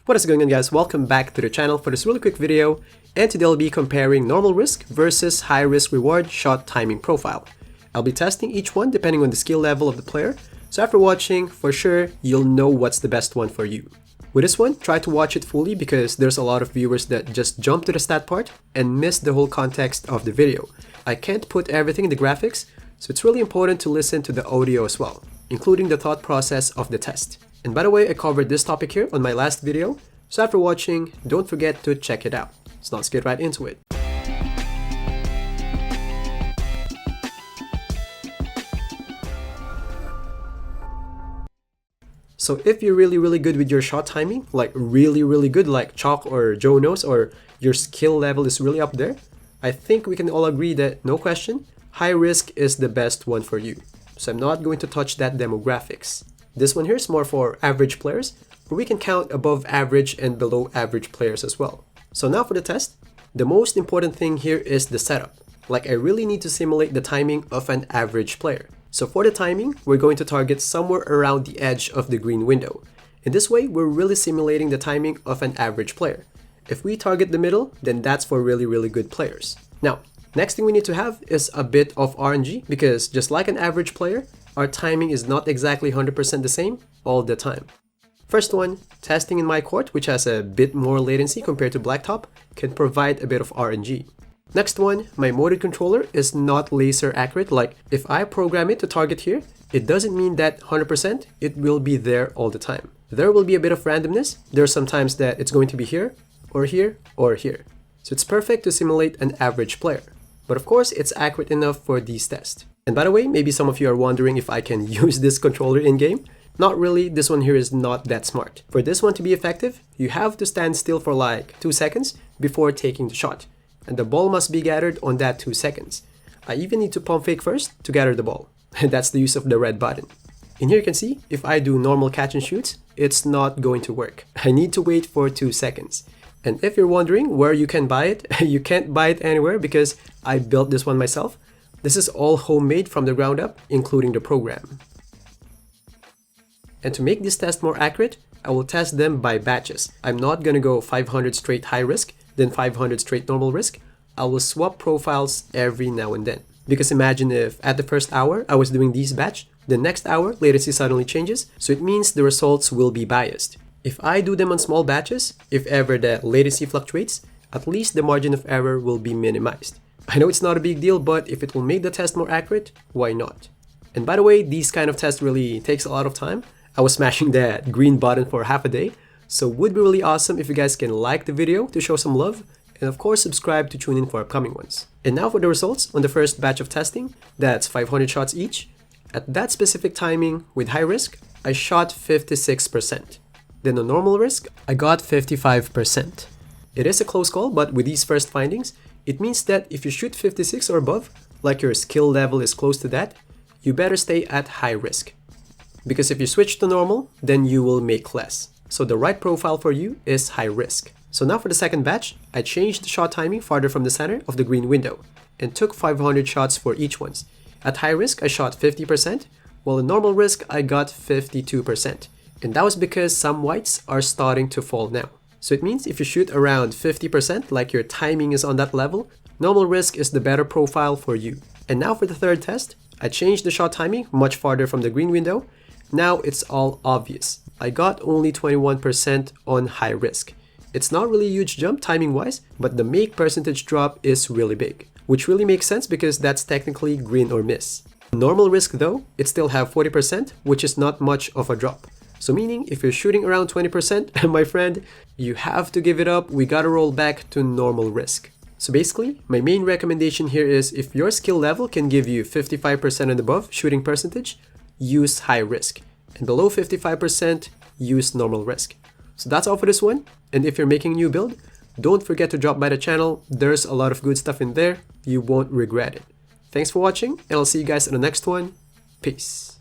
What is going on, guys? Welcome back to the channel for this really quick video, and today I'll be comparing normal risk versus high risk reward shot timing profile. I'll be testing each one depending on the skill level of the player, so after watching, for sure, you'll know what's the best one for you. With this one, try to watch it fully because there's a lot of viewers that just jump to the stat part and miss the whole context of the video. I can't put everything in the graphics, so it's really important to listen to the audio as well, including the thought process of the test. And by the way, I covered this topic here on my last video, so after watching, don't forget to check it out. So let's get right into it. So if you're really good with your shot timing, like really good like Chalk or Joe knows, or your skill level is really up there, I think we can all agree that, no question, high risk is the best one for you. So I'm not going to touch that demographics. This one here is more for average players, where we can count above average and below average players as well. So now for the test, the most important thing here is the setup. Like, I really need to simulate the timing of an average player. So for the timing, we're going to target somewhere around the edge of the green window. In this way, we're really simulating the timing of an average player. If we target the middle, then that's for really good players. Now, next thing we need to have is a bit of RNG, because just like an average player, our timing is not exactly 100% the same all the time. First one, testing in my court, which has a bit more latency compared to Blacktop, can provide a bit of RNG. Next one, my modded controller is not laser accurate. Like, if I program it to target here, it doesn't mean that 100% it will be there all the time. There will be a bit of randomness. There are some times that it's going to be here, or here, or here. So it's perfect to simulate an average player. But of course, it's accurate enough for these tests. And by the way, maybe some of you are wondering if I can use this controller in-game. Not really, this one here is not that smart. For this one to be effective, you have to stand still for like 2 seconds before taking the shot. And the ball must be gathered on that 2 seconds. I even need to pump fake first to gather the ball. And that's the use of the red button. In here you can see, if I do normal catch and shoots, it's not going to work. I need to wait for 2 seconds. And if you're wondering where you can buy it, you can't buy it anywhere because I built this one myself. This is all homemade from the ground up, including the program. And to make this test more accurate, I will test them by batches. I'm not gonna go 500 straight high risk, then 500 straight normal risk. I will swap profiles every now and then. Because imagine if at the first hour I was doing these batch, the next hour latency suddenly changes, so it means the results will be biased. If I do them on small batches, if ever the latency fluctuates, at least the margin of error will be minimized. I know it's not a big deal, but if it will make the test more accurate, why not? And by the way, these kind of tests really takes a lot of time. I was smashing that green button for half a day, so it would be really awesome if you guys can like the video to show some love, and of course subscribe to tune in for upcoming ones. And now for the results on the first batch of testing, that's 500 shots each. At that specific timing with high risk, I shot 56%. Then on normal risk, I got 55%. It is a close call, but with these first findings, it means that if you shoot 56 or above, like your skill level is close to that, you better stay at high risk. Because if you switch to normal, then you will make less. So the right profile for you is high risk. So now for the second batch, I changed the shot timing farther from the center of the green window and took 500 shots for each ones. At high risk, I shot 50%, while in normal risk, I got 52%. And that was because some whites are starting to fall now. So it means if you shoot around 50%, like your timing is on that level, normal risk is the better profile for you. And now for the third test, I changed the shot timing much farther from the green window. Now it's all obvious. I got only 21% on high risk. It's not really a huge jump timing wise, but the make percentage drop is really big, which really makes sense because that's technically green or miss. Normal risk though, it still have 40%, which is not much of a drop. So meaning if you're shooting around 20%, my friend, you have to give it up. We gotta roll back to normal risk. So basically, my main recommendation here is if your skill level can give you 55% and above shooting percentage, use high risk. And below 55%, use normal risk. So that's all for this one. And if you're making a new build, don't forget to drop by the channel. There's a lot of good stuff in there. You won't regret it. Thanks for watching, and I'll see you guys in the next one. Peace.